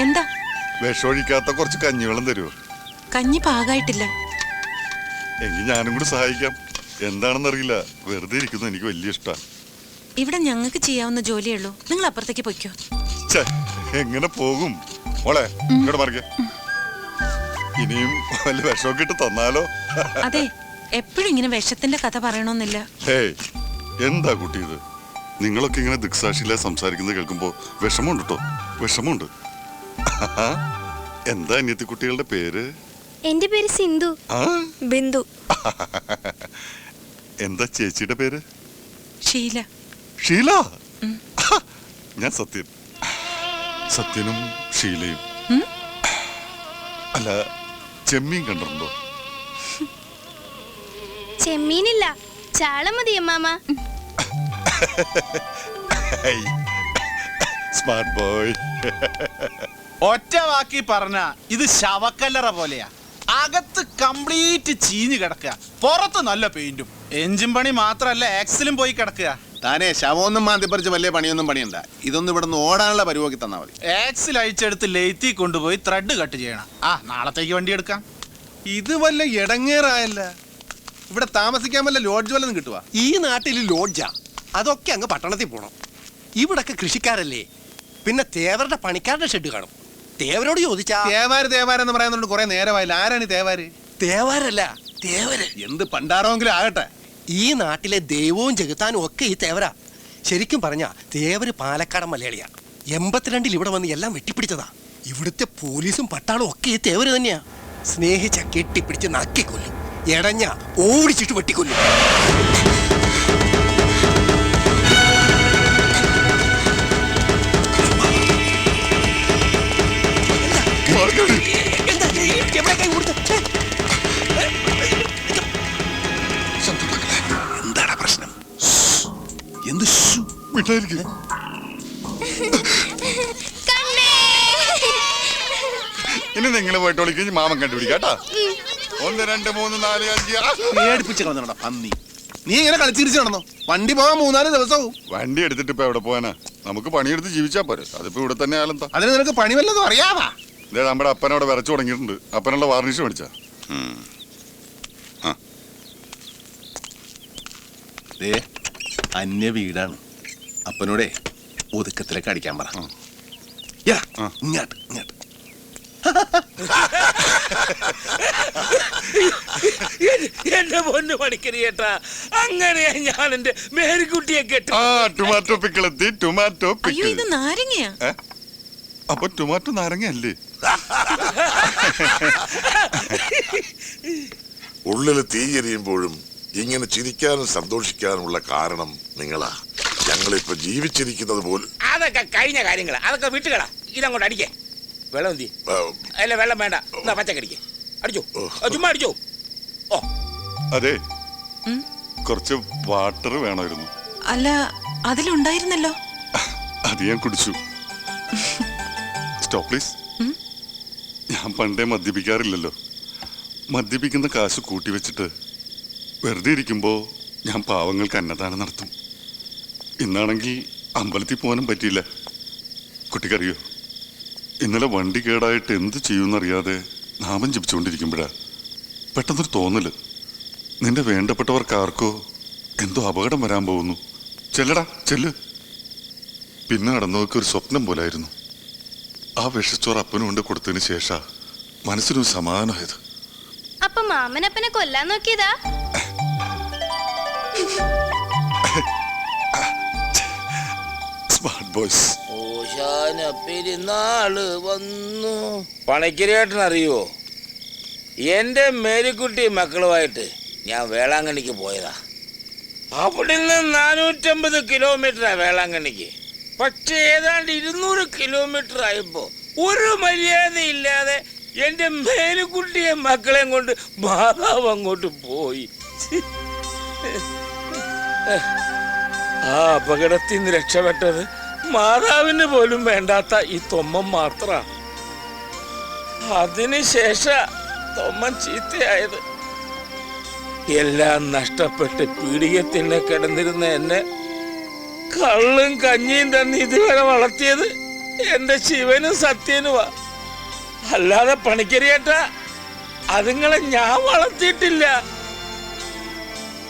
എന്താ? വിഷമൊഴിക്കാത്ത കുറച്ച് കഞ്ഞിവെള്ളം തരുമോ? കഞ്ഞി പാകായിട്ടില്ല. എങ്കിൽ ഞാനും കൂടി സഹായിക്കാം. എന്താണെന്നറിയില്ല, വെറുതെ ഇരിക്കുന്നത് എനിക്ക് വലിയ ഇഷ്ടമാണ്. ഇവിടെ ഞങ്ങൾക്ക് ചെയ്യാവുന്ന ജോലിയേ ഉള്ളൂ. നിങ്ങൾ അപ്പുറത്തേക്ക് പൊയ്ക്കോ. എങ്ങനെ പോകും മോളെ? ഇങ്ങോട്ട് മറിക്ക. ഇനിയും വല്ല വിഷമൊക്കെ ഇട്ട് തന്നാലോ? അതെ, എപ്പോഴും ഇങ്ങനെ വിഷത്തിന്റെ കഥ പറയണമെന്നില്ല. ഹേയ്, എന്താ കുട്ടി ഇത്? നിങ്ങളൊക്കെ ഇങ്ങനെ ദിക്സാക്ഷിയിലെ സംസാരിക്കുന്നത് കേൾക്കുമ്പോ വിഷമമുണ്ട് കേട്ടോ, വിഷമമുണ്ട്. എന്താ അനിയത്തി കുട്ടികളുടെ പേര്? എന്റെ പേര് സിന്ധു. ബിന്ദു. എന്താ ചേച്ചിയുടെ പേര്? ഷീല. ഷീല? ഞാൻ സത്യൻ. സത്യനും ഷീലയും. അല്ല, ചെമ്മീൻ കണ്ടിട്ടുണ്ടോ? ചെമ്മീനില്ല, ചാള മതി അമ്മാമ. Smart boy. ഒറ്റ വാക്കി പറഞ്ഞ ഇത് ശവക്കല്ലറ പോലെയാ. അകത്ത് കംപ്ലീറ്റ് ചീഞ്ഞു കിടക്കുക, പുറത്ത് നല്ല പെയിന്റും. എഞ്ചിൻ പണി മാത്രല്ല, ആക്സിലും പോയി കിടക്കുക. താനേ ശവമൊന്നും മാന്തിപ്പറിച്ച് വലിയ പണിയൊന്നും പണിയണ്ട. ഇതൊന്നും ഇവിടെ നിന്ന് ഓടാനുള്ള പരിപാടി തന്നാ മതി. ആക്സിൽ അഴിച്ചെടുത്ത് ലെയ്ത്തി കൊണ്ടുപോയി ത്രെഡ് കട്ട് ചെയ്യണം. നാളത്തേക്ക് വണ്ടി എടുക്കാം. ഇത് വല്ല ഇടങ്ങേറായല്ല. ഇവിടെ താമസിക്കാൻ വല്ല ലോഡ്ജ് വല്ലതും കിട്ടുക? ഈ നാട്ടിൽ ലോഡ്ജാ, അതൊക്കെ അങ്ങ് പട്ടണത്തിൽ പോണം. ഇവിടൊക്കെ കൃഷിക്കാരല്ലേ, പിന്നെ തേവരുടെ പണിക്കാരുടെ ഷെഡ് കാണും. തേവരോട് ചോദിച്ചാ തേവാരെന്ന് പറയുന്നുണ്ട് കുറെ നേരമായില്ല. ആരാണ് തേവാര്? തേവാരല്ല, തേവര്. എന്ത് പണ്ടാറോങ്കിലും ആകട്ടെ, ഈ നാട്ടിലെ ദൈവവും ജഗത്താനും ഒക്കെ ഈ തേവരാ. ശരിക്കും പറഞ്ഞാ തേവര് പാലക്കാടൻ മലയാളിയാ. 82 ഇവിടെ വന്ന് എല്ലാം വെട്ടിപ്പിടിച്ചതാ. ഇവിടുത്തെ പോലീസും പട്ടാളും ഒക്കെ ഈ തേവര് തന്നെയാ. സ്നേഹിച്ച കെട്ടിപ്പിടിച്ച് നക്കിക്കൊല്ലും, എടഞ്ഞ ഓടിച്ചിട്ട് വെട്ടിക്കൊല്ലും. എന്താണ് പ്രശ്നം? എന്ത് വിട്ടായിരിക്കും. ഇനി നിങ്ങൾ പോയിട്ട് വിളിക്കും, മാമൻ കണ്ടുപിടിക്കാട്ടാ. 1 2 3 4 5 പേടിപ്പിച്ച് കളഞ്ഞോടാ പന്നി. നീ ഇങ്ങനെ കളിച്ചിരിച്ചു നടന്നോ? വണ്ടി പോകാൻ 3-4 ദിവസവും. വണ്ടി എടുത്തിട്ട് ഇപ്പൊ എവിടെ പോവാനാ? നമുക്ക് പണിയെടുത്ത് ജീവിച്ചാ പോരെ. അതിപ്പോ ഇവിടെ തന്നെ ആയാലെന്താ? അതിന് നിനക്ക് പണി വല്ലതും അറിയാവാ? ഇതേ നമ്മുടെ അപ്പനവിടെ വരച്ചു തുടങ്ങിയിട്ടുണ്ട്. അപ്പനുള്ള വാർണിഷ് മേടിച്ചാ. അന്യ വീടാണ്. അപ്പനോടെ ഒതുക്കത്തിലേക്ക് അടിക്കാൻ പറ. ഇങ്ങോട്ട് ഇങ്ങോട്ട്. എന്റെ പൊന്നു പണിക്കരി ചേട്ടാ, അങ്ങനെയാ ഞാൻ എന്റെ മേരിക്കുട്ടിയെ കേട്ടു. ടൊമാറ്റോ പിക്കിൾ എത്തി. ടൊമാറ്റോ അയ്യോ, ഇത് നാരങ്ങയാ. അപ്പൊ ടൊമാറ്റോ നാരങ്ങയല്ലേ? ഉള്ളിൽ തീയെരിയുമ്പോഴും ഇങ്ങനെ ചിരിക്കാനും സന്തോഷിക്കാനുമുള്ള കാരണം നിങ്ങളാ. ഞങ്ങളിപ്പോ ജീവിച്ചിരിക്കുന്നത് പോലും. അതൊക്കെ കഴിഞ്ഞ കാര്യങ്ങളാ, അതൊക്കെ വിട്ടുകളാ. ഇതങ്ങോട്ട് അടിക്കേ. വെള്ളം എന്തി? അല്ല, വെള്ളം വേണ്ട, എന്നാ പച്ചക്കടിക്കേ. അടിച്ചോ, ചുമ്മാ അടിച്ചോ. ഓ അതെ, കുറച്ച് വാട്ടർ വേണമായിരുന്നു. അല്ല, അതിലുണ്ടായിരുന്നല്ലോ. അത് ഞാൻ കുടിച്ചു. Stop please. ഞാൻ പണ്ടേ മദ്യപിക്കാറില്ലല്ലോ. മദ്യപിക്കുന്ന കാശ് കൂട്ടി വെച്ചിട്ട് വെറുതെ ഇരിക്കുമ്പോ ഞാൻ പാവങ്ങൾക്ക് അന്നദാനം നടത്തും. ഇന്നാണെങ്കിൽ അമ്പലത്തിൽ പോകാനും പറ്റിയില്ല. കുട്ടിക്കറിയോ, ഇന്നലെ വണ്ടി കേടായിട്ട് എന്ത് ചെയ്യുമെന്നറിയാതെ നാമം ജപിച്ചുകൊണ്ടിരിക്കുമ്പോഴാ പെട്ടെന്നൊരു തോന്നല്. നിന്റെ വേണ്ടപ്പെട്ടവർക്ക് ആർക്കോ എന്തോ അപകടം വരാൻ പോകുന്നു. ചെല്ലടാ ചെല്ല്. പിന്നെ നടന്നവർക്ക് ഒരു സ്വപ്നം പോലായിരുന്നു. ആ വിഷച്ചോറ് അപ്പനും കൊണ്ട് കൊടുത്തതിന് ശേഷം മനസ്സിനൊരു സമാധാനമായത്. അപ്പൊ മാമനപ്പനെ കൊല്ലാൻ നോക്കിയതാ? Smart boys. ഓശാന പെരുന്നാള് വന്നു. പണിക്കരേട്ടനറിയോ, എന്റെ മേരിക്കുട്ടി മക്കളുമായിട്ട് ഞാൻ വേളാങ്കണ്ണിക്ക് പോയതാ. അവിടെ നിന്ന് 450 കിലോമീറ്ററാ വേളാങ്കണ്ണിക്ക്. പക്ഷെ ഏതാണ്ട് 200 കിലോമീറ്റർ ആയപ്പോ ഒരു മര്യാദയില്ലാതെ എന്റെ മേരിക്കുട്ടിയെ മക്കളെയും കൊണ്ട് മാതാവ് അങ്ങോട്ട് പോയി. ആ അപകടത്തിൽ നിന്ന് രക്ഷപ്പെട്ടത് മാതാവിന് പോലും വേണ്ടാത്ത ഈ തൊമ്മൻ മാത്ര. അതിനുശേഷം തൊമ്മൻ ചീത്തയായത്. എല്ലാം നഷ്ടപ്പെട്ട് പീഡികത്തിന് കിടന്നിരുന്ന എന്നെ കള്ളും കഞ്ഞിയും തന്നെ ഇതുവരെ വളർത്തിയത് എന്റെ ശിവനും സത്യനുമാ. അല്ലാതെ പണിക്കരിയേട്ടാ അതുങ്ങളെ ഞാൻ വളർത്തിയിട്ടില്ല.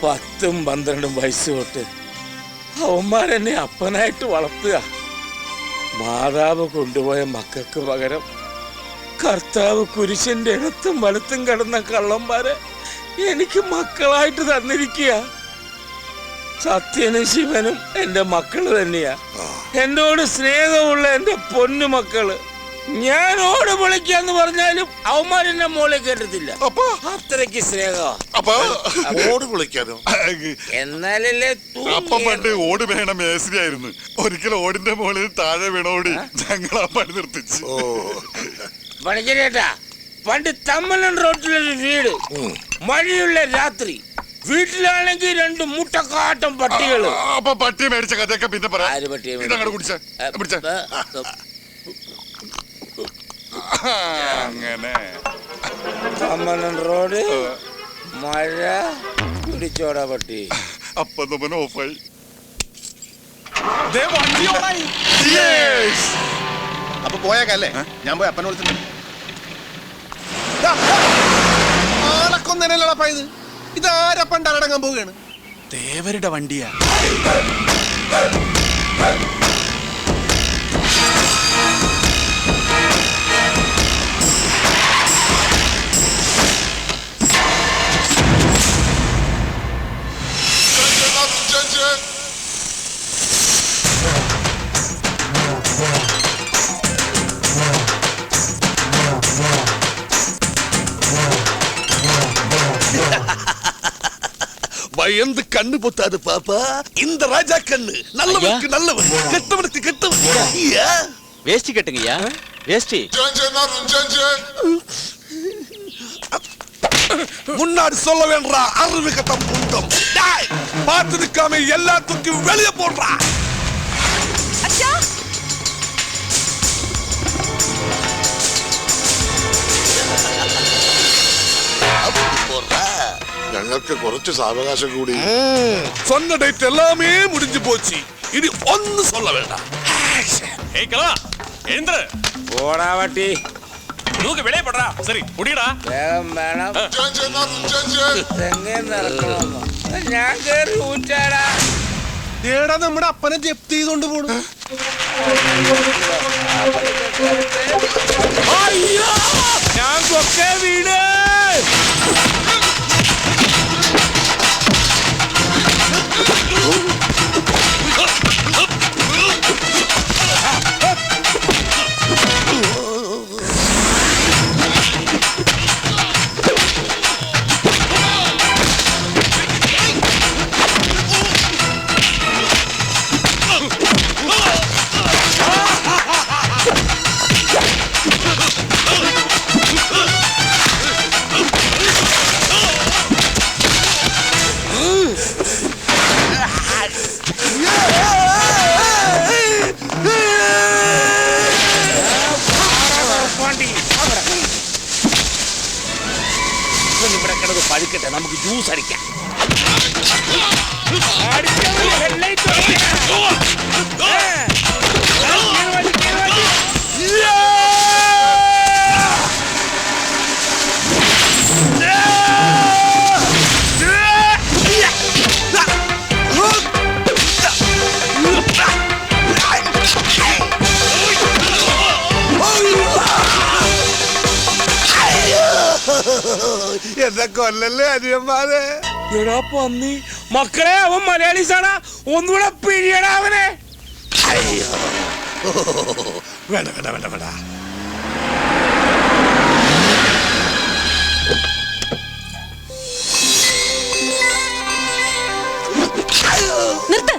10ഉം 12ഉം വയസ്സ് തൊട്ട് അവന്മാരെന്നെ അപ്പനായിട്ട് വളർത്തുക. മാതാവ് കൊണ്ടുപോയ മക്കൾക്ക് പകരം കർത്താവ് കുരിശന്റെ ഇടത്തും വലത്തും കിടന്ന കള്ളന്മാരെ എനിക്ക് മക്കളായിട്ട് തന്നിരിക്കുക. സത്യനും ശിവനും എന്റെ മക്കള് തന്നെയാ. എന്നോട് സ്നേഹമുള്ള എന്റെ പൊന്നു മക്കള്. ഞാൻ ഓട് പൊളിക്കാന്ന് പറഞ്ഞാലും അവന്മാരെന്നെ മോളെ കേട്ടത്തില്ല. അത്രയ്ക്ക് സ്നേഹം. ഓട് പൊളിക്കാനോ? എന്നാലല്ലേ അപ്പം പണ്ട് ഓട് വേണ മേസ്രിയായിരുന്നു. ഒരിക്കലും ഓടിന്റെ മുകളിൽ താഴെ വീണോടി ഞങ്ങൾ ആ പണി നിർത്തിച്ചു. പണിക്കരേട്ടാ, പണ്ട് തമ്മലൻ റോട്ടിലൊരു വീട്, മഴയുള്ള രാത്രി, വീട്ടിലാണെങ്കിൽ 2 മുട്ടക്കാട്ടം പട്ടികള്. അപ്പൊ പട്ടി മേടിച്ച കഥയൊക്കെ പിന്നെ പറയാം. ആര് പട്ടിയെ ഇതങ്ങോട്ട് കുടിച്ചേ. അങ്ങനെ തമ്മലൻ റോഡ്, മഴ, പിടിച്ചോടാ പട്ടി. അപ്പൊ നമ്മൾ ഓഫായി. അപ്പൊ പോയേക്കല്ലേ? ഞാൻ പോയി അപ്പനെ വിളിച്ചിട്ടുണ്ട്. ആളക്കൊന്നല്ലപ്പാ ഇത്. ഇതാരപ്പണ്ട് അടങ്ങാൻ പോവുകയാണ്. ദേവരുടെ വണ്ടിയാ. பயந்து கண்ணு பொத்தாது பாப்பா. இந்த ராஜா கண்ணு நல்லவனுக்கு நல்லவன், கெட்டவனுக்கு கெட்டவன். வேஷ்டி கட்டுங்கய்யா, வேஷ்டி. முன்னாடி சொல்ல வேண்டா அறிவு கட்டம் புண்டம். பார்த்து நிக்காம எல்லாத்துக்கும் வெளியே போடுறா. ഞങ്ങൾക്ക് കുറച്ച് സാവകാശം കൂടി. சொன்ன டேட் எல்லாமே முடிஞ்சு போச்சு. இனி ஒன்னு சொல்ல வேண்டாம். പോടാ പട്ടി. சரி முடியடா. വേഗം വേണം. തെങ്ങേ നടക്കണമെന്നോ? ഞാൻ കേറി ഊറ്റാടാ. ഏടാ നമ്മുടെ അപ്പനെ ജപ്തി ചെയ്തോണ്ട് പോണു. അയ്യോ, ഞാൻ കൊക്കേ വീട്. ഇവിടെ കിടന്ന് പഴുക്കട്ടെ, നമുക്ക് ജ്യൂസ് അടിക്കാം. എന്നെ കൊല്ലല്ലേ അനിയന്മാരെ. എടാ പന്നി മക്കളെ, അവൻ മലയാളീസാണ്. ഒന്നുകൂടെ പിഴിയടാ അവനെ. വേണ്ട വേണ്ട വേണ്ട വേണ്ട. നിർത്ത്.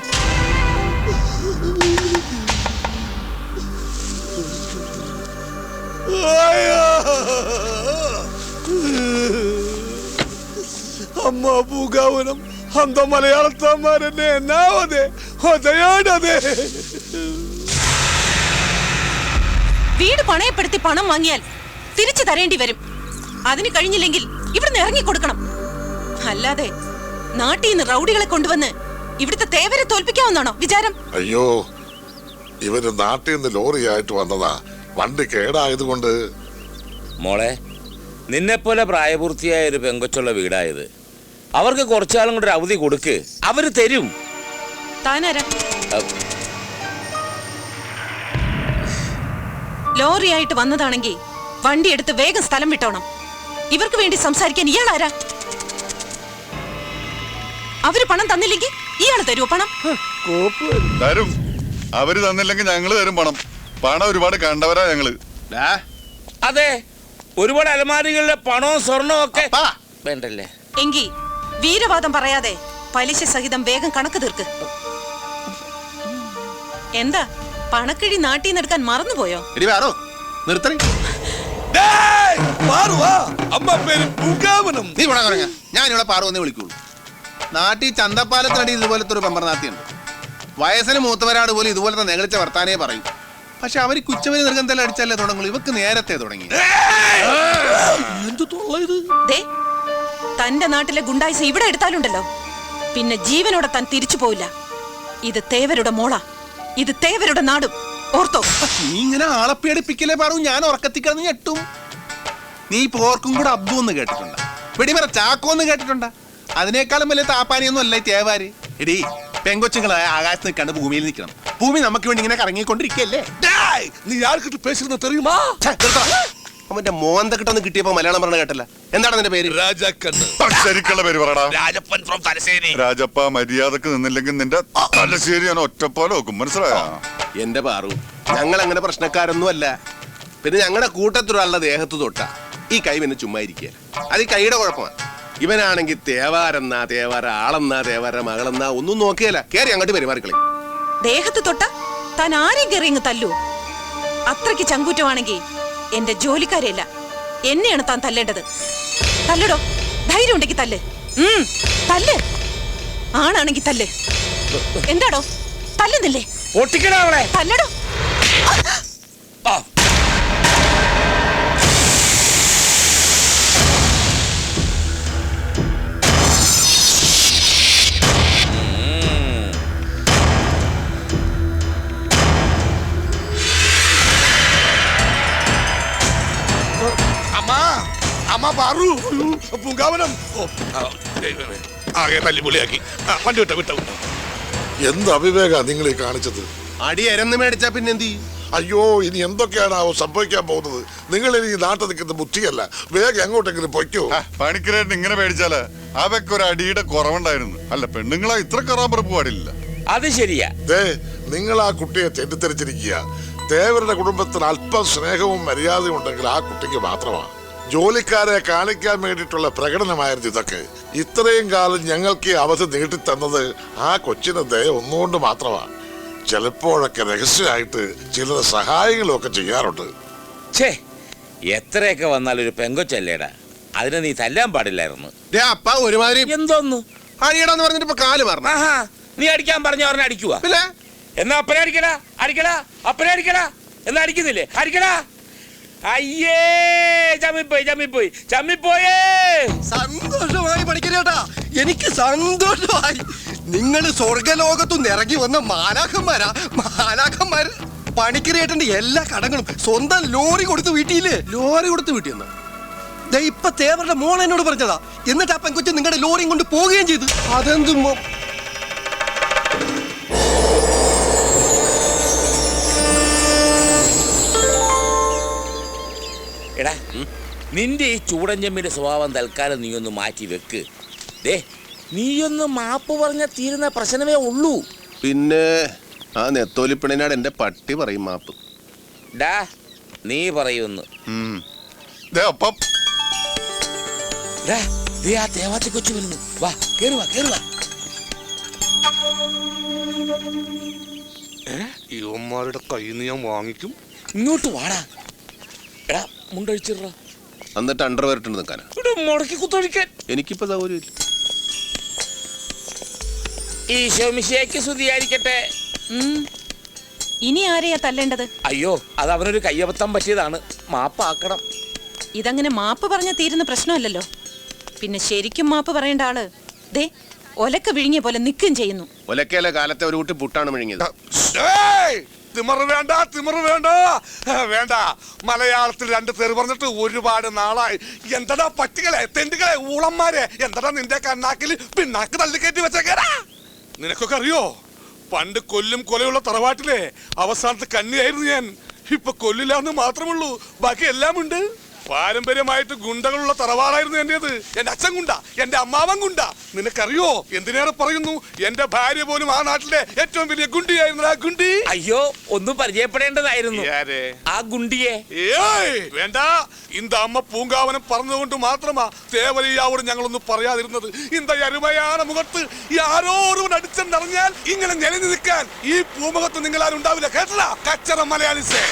അമ്മ പൂങ്കാവനം അന്ത മലയാളത്തമ്മാരെന്നെ എന്നാവതെ ഒതയാടതെ. വീട് പണയപ്പെടുത്തി പണം വാങ്ങിയാൽ തിരിച്ചു തരേണ്ടി വരും. അതിന് കഴിഞ്ഞില്ലെങ്കിൽ ഇവിടുന്ന് ഇറങ്ങിക്കൊടുക്കണം. അല്ലാതെ നാട്ടിൽ നിന്ന് റൗഡികളെ കൊണ്ടുവന്ന് ഇവിടുത്തെ തേവരെ തോൽപ്പിക്കാവുന്നാണോ വിചാരം? അയ്യോ, ഇവര് നാട്ടിൽ നിന്ന് ലോറിയായിട്ട് വന്നതാ. വണ്ടി കേടായതുകൊണ്ട്. മോളെ, നിന്നെപ്പോലെ പ്രായപൂർത്തിയായ ഒരു പെങ്കൊച്ചുള്ള വീടായത്. അവർക്ക് കുറച്ചാളും കൂടെ ഒരു അവധി കൊടുക്ക്, അവര് തരും. താനാരാ? ലോറിയായിട്ട് വന്നതാണെങ്കിൽ വണ്ടി എടുത്ത് വേഗം സ്ഥലം വിട്ടോണം. ഇവർക്ക് വേണ്ടി സംസാരിക്കാൻ ഇയാളാരാ? അവര് പണം തന്നില്ലെങ്കിൽ ഇയാള് തരുമോ പണം? തരും. അവര് തന്നില്ലെങ്കിൽ ഞങ്ങള് തരും പണം. പണം ഒരുപാട് കണ്ടവരാ ഞങ്ങള്. അതെ, ഒരുപാട് അലമാരികളിലെ പണവും സ്വർണവും ഒക്കെ വേണ്ടല്ലേ. എങ്കി വീരവാദം പറയാതെ പലിശ സഹിതം വേഗം കണക്ക് തീർക്ക്. എന്താ പണക്കിഴി നാട്ടിൽ നിന്ന് എടുക്കാൻ മറന്നുപോയോ? ഞാനിവിടെ പാറുവെന്നേ വിളിക്കുള്ളൂ. നാട്ടിൽ ചന്തപ്പാലത്തിനടി ഇതുപോലത്തെ ഒരു പമ്പർനാത്തിയുണ്ട്. വയസ്സിന് മൂത്തവരാട് പോലും ഇതുപോലത്തെ നെകളിച്ച വർത്താനേ പറയും. പക്ഷെ അവർ കുച്ചവരി നിർഗന്ധം അടിച്ചല്ലേ തുടങ്ങുള്ളൂ. ഇവക്ക് നേരത്തെ തുടങ്ങി. തന്റെ നാട്ടിലെ ഗുണ്ടായിസ ഇവിടെ എടുത്താലുണ്ടല്ലോ, പിന്നെ ജീവനോടെ താൻ തിരിച്ചു പോയില്ല. ഇത് തേവരുടെ മോളാ, ഇത് തേവരുടെ നാടും, ഓർത്തോ? നീ ഇങ്ങനെ ആളപ്പിയടിപ്പിക്കലേ പറയൂ. ഞാൻ ഉറക്കത്തിക്കാന്ന് ഞെട്ടും. നീ പോർക്കും കൂടെ അബ്ദു എന്ന് കേട്ടിട്ടുണ്ട്, വെടിമറ ചാക്കോ എന്ന് കേട്ടിട്ടുണ്ട്. അതിനേക്കാളും വലിയ താപ്പാനിയൊന്നും അല്ല ഈ തേവാര്. എടീ, പെങ്കൊച്ചുങ്ങളായ ആകാശത്ത് നിൽക്കാണ്ട് ഭൂമിയിൽ നിൽക്കണം. ഭൂമി നമുക്ക് വേണ്ടി ഇങ്ങനെ കറങ്ങിക്കൊണ്ടിരിക്കല്ലേ. നീ ആർക്കിട്ട് പേശുന്ന തെറിയുമാ? അവന്റെ മോന്ത കിട്ടൊന്ന് കിട്ടിയപ്പോ മലയാളം പറഞ്ഞ കേട്ടല്ല. എന്താണ് നിന്റെ പേര്? ശരിക്കുള്ള പേര് പറയടാ. രാജപ്പൻ ഫ്രോം തലശ്ശേരി. രാജപ്പ, മര്യാദക്ക് നിന്നില്ലെങ്കിൽ നിന്റെ തലശ്ശേരി ഞാൻ ഒറ്റപ്പോലെ നോക്കും, മനസ്സിലായോ? എന്റെ പാറു, ഞങ്ങൾ അങ്ങനെ പ്രശ്നക്കാരൊന്നും അല്ല. പിന്നെ ഞങ്ങളുടെ കൂട്ടത്തിലുള്ള ദേഹത്ത് തൊട്ട ഈ കൈ പിന്നെ ചുമ്മാ ഇരിക്കുക. അത് ഈ കൈയുടെ കുഴപ്പമാണ്. ഇവനാണെങ്കിൽ തേവാരെന്നാ തേവാര, ആളെന്നാ തേവാര, മകളെന്നാ ഒന്നും നോക്കിയല്ല. കേറി അങ്ങോട്ട് പെരുമാറിക്കളി. ദേഹത്ത് തൊട്ട താൻ ആരെയും കയറി ഇങ്ങ് തല്ലൂ. അത്രയ്ക്ക് ചങ്കൂറ്റമാണെങ്കിൽ എന്റെ ജോലിക്കാരെയല്ല, എന്നെയാണ് താൻ തല്ലേണ്ടത്. തല്ലടോ, ധൈര്യം ഉണ്ടെങ്കിൽ തല്ല്. തല്ല്. ആണാണെങ്കിൽ തല്ല്. എന്താടോ തല്ലുന്നില്ലേ? തല്ലടോ. എന്ത് അവിവേക നിങ്ങൾ ഈ കാണിച്ചത്? അടി എരന്ന് മേടിച്ചാ പിന്നെ എന്ത് ചെയ്യും? അയ്യോ, ഇനി എന്തൊക്കെയാണാവോ സംഭവിക്കാൻ പോകുന്നത്? നിങ്ങൾ ഇനി നാട്ടിൽ നിൽക്കുന്ന ബുദ്ധിയല്ല. വേഗം എങ്ങോട്ടെങ്കിലും പൊയ്ക്കോ. പണിക്കരായിട്ട് ഇങ്ങനെ മേടിച്ചാല് അവക്കൊരു അടിയുടെ കുറവുണ്ടായിരുന്നു. അല്ല, പെണ്ണുങ്ങളാ ഇത്ര കറാമ്പറപ്പ് പാടില്ല. അത് ശരിയാ. നിങ്ങൾ ആ കുട്ടിയെ തെറ്റിദ്ധരിച്ചിരിക്കുക. തേവരുടെ കുടുംബത്തിന് അല്പം സ്നേഹവും മര്യാദയും ഉണ്ടെങ്കിൽ ആ കുട്ടിക്ക് മാത്രമാണ്. ജോലിക്കാരെ കാണിക്കാൻ വേണ്ടിയിട്ടുള്ള പ്രകടനമായിരുന്നു ഇതൊക്കെ. ഇത്രയും കാലം ഞങ്ങൾക്ക് അവധി നീട്ടിത്തന്നത് ആ കൊച്ചിന്റെ ദയ ഒന്നുകൊണ്ട് മാത്രമാണ്. ചിലപ്പോഴൊക്കെ രഹസ്യമായിട്ട് ചിലർ സഹായങ്ങളൊക്കെ ചെയ്യാറുണ്ട്. ഛേ, എത്രയൊക്കെ വന്നാൽ ഒരു പെങ്കൊച്ചല്ലേടാ, അതിനെ നീ തല്ലാൻ പാടില്ലായിരുന്നു. അപ്പ ഒരുമാതിരി എന്തോന്നു അടിയടാന്ന് പറഞ്ഞിട്ട് ഇപ്പൊ കാല് പറഞ്ഞു. നീ അടിക്കാൻ പറഞ്ഞ അവനെ അടിക്കുവാ? എന്നാ അപ്പനെ അടിക്കടാ, അടിക്കടാ, അപ്പനെ അടിക്കടാ. എന്നാ അടിക്കുന്നില്ലേ? അടിക്കടാ. അയ്യേ, ചമ്മിപ്പോയേ. സന്തോഷമായി പഠിക്കലേട്ടാ, എനിക്ക് സന്തോഷമായി. നിങ്ങൾ സ്വർഗലോകത്തുനിന്ന് ഇറങ്ങി വന്ന മാലാഖന്മാരാ. മാലാഖന്മാര് പണിക്കരേട്ടന്റെ എല്ലാ കടങ്ങളും സ്വന്തം ലോറി കൊടുത്ത് വീട്ടിയില്ലേ? ലോറി കൊടുത്ത് വീട്ടിയെന്ന് ഇപ്പൊ തേവരുടെ മോൾ എന്നോട് പറഞ്ഞതാ. എന്നിട്ട് ആ പെങ്കൊച്ച് നിങ്ങളുടെ ലോറിയും കൊണ്ട് പോവുകയും ചെയ്തു. അതെന്തും എടാ, നിന്റെ ഈ ചൂടഞ്ചമ്മിന്റെ സ്വഭാവം തൽക്കാലം നീ ഒന്ന് മാറ്റി വെക്ക്. നീയൊന്ന് മാപ്പ് പറഞ്ഞ തീരുന്ന പ്രശ്നമേ ഉള്ളൂ. പിന്നെ ആ നെത്തോലിപ്പിണിനാട് എന്റെ പട്ടി പറയും മാപ്പ്. ഡാ, നീ പറയുന്നു. തേവാത്തി കൊച്ചു വരുന്നു. വാ, കേറുവാ, കേറുവാ. ഇവന്മാരുടെ കയ്യിൽ നിന്ന് ഞാൻ വാങ്ങിക്കും. ഇങ്ങോട്ട് വാടാ. എടാ, മുണ്ടഴിച്ചിട. എന്നിട്ട് അണ്ടർവെയർ ഇട്ട് നിൽക്കാനാ? മുടക്കി കുത്തൊഴിക്കാൻ എനിക്കിപ്പോ സൗകര്യമില്ല. ഈശോ മിശിഹായ്ക്ക് സ്തുതിയായിരിക്കട്ടെ. ഇനി ആരെയാ തല്ലേണ്ടത്? അയ്യോ, അത് അവനൊരു കയ്യബദ്ധം പറ്റിയതാണ്. മാപ്പാക്കണം. ഇതങ്ങനെ മാപ്പ് പറഞ്ഞ തീരുന്ന പ്രശ്നമല്ലല്ലോ. പിന്നെ ശരിക്കും മാപ്പ് പറയേണ്ട ആള് ഒലക്ക വിഴുങ്ങിയ പോലെ നിൽക്കുകയും ചെയ്യുന്നു. ഒലക്കയിലെ കാലത്തെ ഒരു കുട്ടി പുട്ടാണ് വിഴുങ്ങിയത്. തിമറ് വേണ്ട, തിമറ് വേണ്ട, വേണ്ട. മലയാളത്തിൽ 2 പേര് പറഞ്ഞിട്ട് ഒരുപാട് നാളായി. എന്തടാ പട്ടികളെ, തെണ്ടുകളെ, ഊളന്മാരെ, എന്തടാ നിന്റെ കണ്ണാക്കിൽ പിണ്ണാക്ക് തള്ളിക്കയറ്റി വെച്ചേക്കാരാ? നിനക്കൊക്കെ അറിയോ, പണ്ട് കൊല്ലും കൊലയുള്ള തറവാട്ടിലെ അവസാനത്തെ കന്നിയായിരുന്നു ഞാൻ. ഇപ്പൊ കൊല്ലില്ലാന്ന് മാത്രമുള്ളൂ, ബാക്കി എല്ലാം ഉണ്ട്. പാരമ്പര്യമായിട്ട് ഗുണ്ടകളുള്ള തറവാടായിരുന്നു എന്റേത്. എന്റെ അച്ഛൻ ഗുണ്ട, എന്റെ അമ്മാവൻ ഗുണ്ട. നിനക്കറിയോ, എന്തിനേറെ പറയുന്നു, എന്റെ ഭാര്യ പോലും ആ നാട്ടിലെ ഏറ്റവും വലിയ ഗുണ്ടിയായിരുന്നു. ആ ഗുണ്ടി അയ്യോ, ഒന്നും പരിചയപ്പെടേണ്ടതായിരുന്നു. ആ ഗുണ്ടിയെ വേണ്ട. இந்த അമ്മ പൂങ്കാവനം പറഞ്ഞതുകൊണ്ട് മാത്രമാ തേവലയ്യാവോട് ഞങ്ങളൊന്നും പറയാതിരുന്നത്. இந்த അരുമயான മുഖത്ത് ആരോ ഒരുവൻ അടിച്ചെന്നറിഞ്ഞാൽ ഇങ്ങനെ നിലഞ്ഞു നിൽക്കാൻ ഈ പൂമുഖത്ത് നിങ്ങളാരും ഉണ്ടാവില്ല. കേട്ടല്ല കച്ചറ മലയാളിസേ.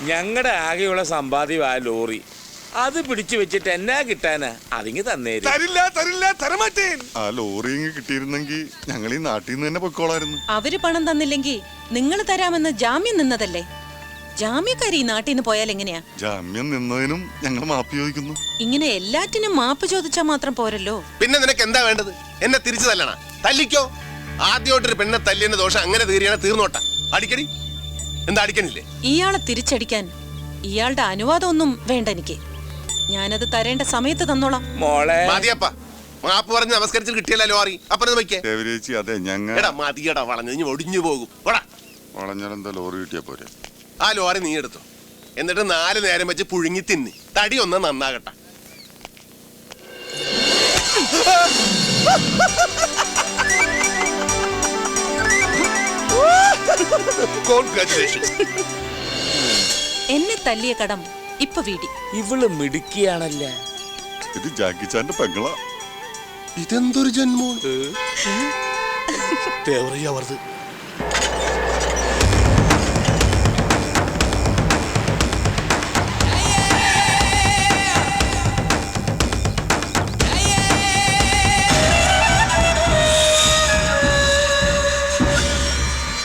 ഞങ്ങളുടെ ആകെയുള്ള സമ്പാദ്യം ആ ലോറി. അത് പിടിച്ചു വെച്ചിട്ട് എന്നാ കിട്ടാനാ? അതിങ്ങ് തന്നേരും. തരില്ല, തരില്ല, തരമാറ്റേൻ. ആ ലോറി ഇങ്ങ് കിട്ടിയിരുന്നെങ്കിൽ ഞങ്ങൾ ഈ നാട്ടിൽ നിന്ന് തന്നെ പൊക്കോളായിരുന്നു. അവര് പണം തന്നില്ലെങ്കിൽ നിങ്ങൾ തരാമെന്ന് ജാമ്യം നിന്നതല്ലേ? ജാമ്യക്കാരി ഈ നാട്ടിൽ നിന്ന് പോയാൽ എങ്ങനെയാ? ജാമ്യം നിന്നതിനും ഞങ്ങൾ മാപ്പ് ചോദിക്കുന്നു. ഇങ്ങനെ എല്ലാറ്റിനും മാപ്പ് ചോദിച്ചാൽ മാത്രം പോരല്ലോ. പിന്നെ നിനക്ക് എന്താ വേണ്ടത്? എന്നെ തിരിച്ചു തല്ലണ? തല്ലിക്കോ. ആദ്യമായിട്ടൊരു പെണ്ണെ തല്ലിന്റെ ദോഷം അങ്ങനെ തീർന്നോട്ട. അടിക്കടി. എന്താ അടിക്കണില്ലേ? ഇയാളെ തിരിച്ചടിക്കാൻ ഇയാളുടെ അനുവാദം ഒന്നും വേണ്ട എനിക്ക്. ഞാനത് തരേണ്ട സമയത്ത് തന്നോളാം. മോളെ മതിയപ്പ, മാപ്പ് പറഞ്ഞ് നമസ്കരിച്ച് കിട്ടിയല്ലോ ലോറി. അപ്പനെ വയ്ക്കേ. ചേച്ചി, അതെ ഞങ്ങൾ എടാ മതിയടാ, വളഞ്ഞു ഒടിഞ്ഞു പോകും. വളഞ്ഞാലെന്താ ലോറി കിട്ടിയാ പോരെ? ആ ലോറി നീ എടുത്തു, എന്നിട്ട് 4 നേരം വെച്ച് പുഴുങ്ങി തിന്നി തടി ഒന്ന് നന്നാകട്ടെ. എന്നെ തല്ലിയ കടം ഇപ്പൊ വീടി. ഇവള് മിടുക്കിയാണല്ല. ഇത് ജാക്കിച്ചാന്റെ പെങ്ങളാ. ഇതെന്തൊരു ജന്മോ? തേവറയ്യാവർത്.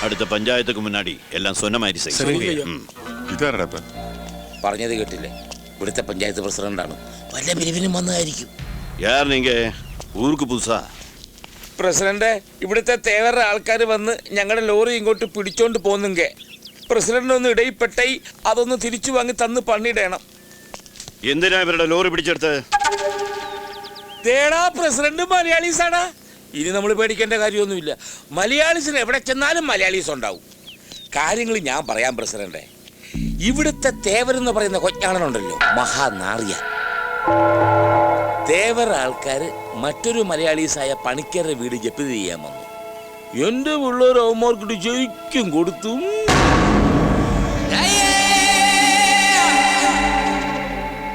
അടുത്ത പഞ്ചായത്തുക്ക് മുന്നാടി എല്ലാം സ്വന്തമായി ഇതാരടാ പറഞ്ഞത് കേട്ടില്ലേ? ഇവിടുത്തെ പഞ്ചായത്ത് പ്രസിഡന്റാണ്. വല്ല പിരിവിനും വന്നതായിരിക്കും. യാർ നീങ്ക ഊർക്ക് പുതുസാ? പ്രസിഡന്റ്, ഇവിടുത്തെ തേവരുടെ ആൾക്കാർ വന്ന് ഞങ്ങളുടെ ലോറി ഇങ്ങോട്ട് പിടിച്ചോണ്ട് പോന്നെങ്കിൽ പ്രസിഡന്റ് ഒന്ന് ഇടയിൽപ്പെട്ടായി അതൊന്ന് തിരിച്ചു വാങ്ങി തന്ന് പണിയിടണം. എന്തിനാ ഇവരുടെ ലോറി പിടിച്ചെടുത്ത്? തേടാ പ്രസിഡന്റ് മലയാളീസാടാ. ഇനി നമ്മൾ പേടിക്കേണ്ട കാര്യമൊന്നുമില്ല. മലയാളീസിന് എവിടെ ചെന്നാലും മലയാളീസ് ഉണ്ടാവും. കാര്യങ്ങൾ ഞാൻ പറയാം പ്രസിഡന്റെ. ഇവിടുത്തെ തേവരെന്ന് പറയുന്ന കൊഞ്ഞാണനുണ്ടല്ലോ, മഹാനാറിയ. തേവർ ആൾക്കാർ മറ്റൊരു മലയാളീസായ പണിക്കരുടെ വീട് ജപ്തി ചെയ്യാൻ വന്നു. എന്റെ പിള്ളേർ അവന്മാർക്കിട്ട് ജയിക്കും കൊടുത്തു.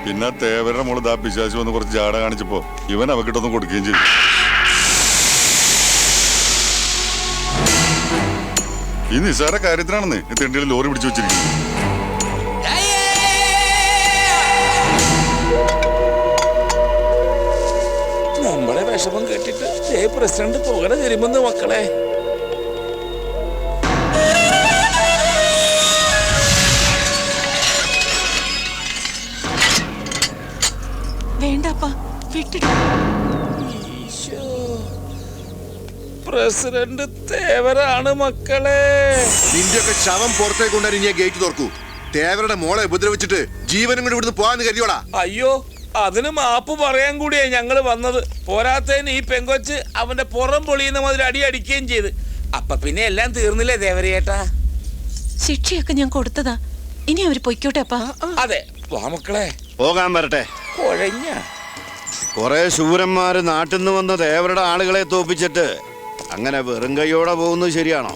പിന്നെ തേവരുടെ മോള് ദാ പിശാചു വന്ന് കുറച്ച് ജാട കാണിച്ചപ്പോ ഇവൻ അവക്കിട്ടൊന്നും കൊടുക്കുകയും ചെയ്തു. ഈ നിസ്സാര കാര്യത്തിനാണെന്ന് ഈ തെണ്ടിയിൽ ലോറി പിടിച്ചു വെച്ചിരിക്കുന്നത്. നമ്മളെ വിഷമം കേട്ടിട്ട് പ്രസിഡന്റ് പോകണ തരുമെന്ന് മക്കളെ. വേണ്ടപ്പാ, വിട്ടിട്ട്. പ്രസിഡന്റ് തേവരാണ് മക്കളെ. നിന്റെയൊക്കെ ശവം പുറത്തേക്ക് കൊണ്ടുവരും. ഞാൻ ഗേറ്റ് തുറക്കൂ. തേവരുടെ മോളെ ഉപദ്രവിച്ചിട്ട് ജീവനും കൂടി ഇവിടുന്ന് പോവാന്ന് കരുതിയോടാ. അയ്യോ, അതിന് മാപ്പ് പറയാൻ കൂടിയാ ഞങ്ങള് വന്നത്. പോരാത്തതിന് ഈ പെങ്കൊച്ച് അവന്റെ പുറം പൊളിയുന്ന മുതൽ അടി അടിക്കുകയും ചെയ്ത്. അപ്പൊ പിന്നെ എല്ലാം തീർന്നില്ലേ ദേവരേട്ടാ? ശിക്ഷയൊക്കെ ഞാൻ കൊടുത്തതാ. ഇനി അവര് പൊയ്ക്കോട്ടെ അപ്പാ. അതെ, വാ മക്കളെ പോകാൻ വരട്ടെ. കുഴഞ്ഞ കുറെ ശൂരന്മാര് നാട്ടിൽ നിന്ന് വന്ന ദേവരുടെ ആളുകളെ തോപ്പിച്ചിട്ട് അങ്ങനെ വെറും കൈയോടെ പോകുന്നത് ശരിയാണോ?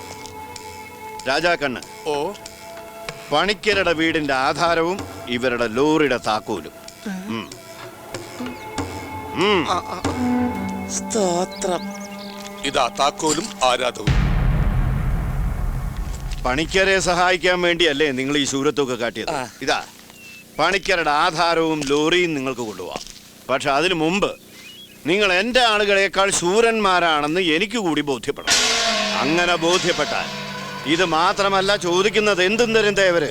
രാജാക്കണ്ണ്, പണിക്കരുടെ വീടിന്റെ ആധാരവും ഇവരുടെ ലോറിയുടെ താക്കോലും. സ്തോത്രം. ഇതാ താക്കോലും ആരാധവും. പണിക്കരെ സഹായിക്കാൻ വേണ്ടിയല്ലേ നിങ്ങൾ ഈ ശൂരത്തൊക്കെ കാട്ടിയത്? ഇതാ പണിക്കരുടെ ആധാരവും ലോറിയും നിങ്ങൾക്ക് കൊണ്ടുപോവാം. പക്ഷെ അതിനു മുമ്പ് നിങ്ങൾ എൻ്റെ ആളുകളെക്കാൾ ശൂരന്മാരാണെന്ന് എനിക്ക് കൂടി ബോധ്യപ്പെടണം. അങ്ങനെ ബോധ്യപ്പെട്ടാൽ ഇത് മാത്രമല്ല ചോദിക്കുന്നത് എന്തും തരും തേവര്.